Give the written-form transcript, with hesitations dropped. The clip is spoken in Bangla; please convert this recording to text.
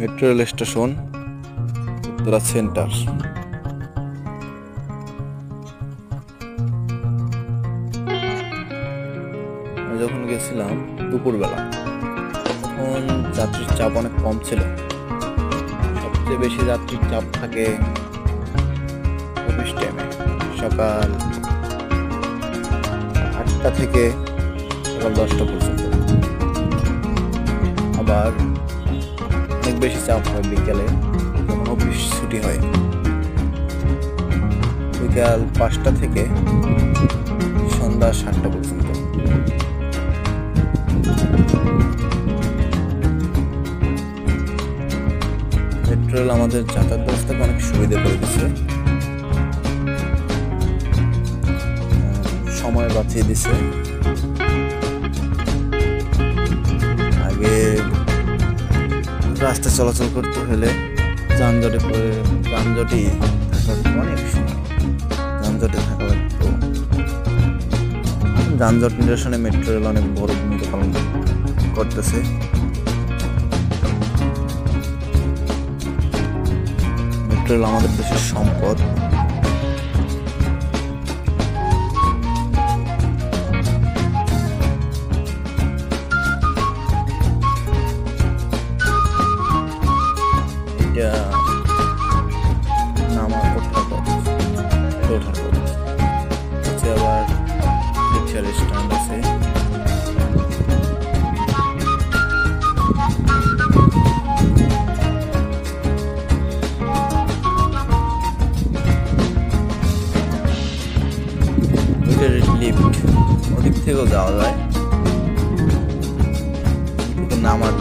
Metro rail station Uttara centre. আমি যখন গেছিলাম দুপুরবেলা, তখন যাত্রীর চাপ অনেক কম ছিল। সবচেয়ে বেশি যাত্রীর চাপ থাকে অফিস টাইমে, সকাল 8টা থেকে সকাল 10টা পর্যন্ত। আবার অনেক বেশি চাপ হয় বিকেলে, যখন অফিস ছুটি হয়, বিকাল 5টা থেকে সন্ধ্যা 7টা পর্যন্ত। মেট্রো রেল আমাদের যাতায়াত ব্যবস্থাকে অনেক সুবিধা করে দিচ্ছে, সময় বাঁচিয়ে দিচ্ছে। আগে রাস্তা চলাচল করতে হলে যানজটই অনেক সময় যানজটে থাকা লাগতো। যানজট নিরসনে মেট্রো রেল অনেক বড় ভূমিকা পালন করতেছে। মেট্রো রেল আমাদের দেশের সম্পদ। এটা নামার ওঠার পথ, হচ্ছে আবার রিক্সার স্ট্যান্ড আছে। লিফট ওদিক থেকেও যাওয়া যায়, কিন্তু নামার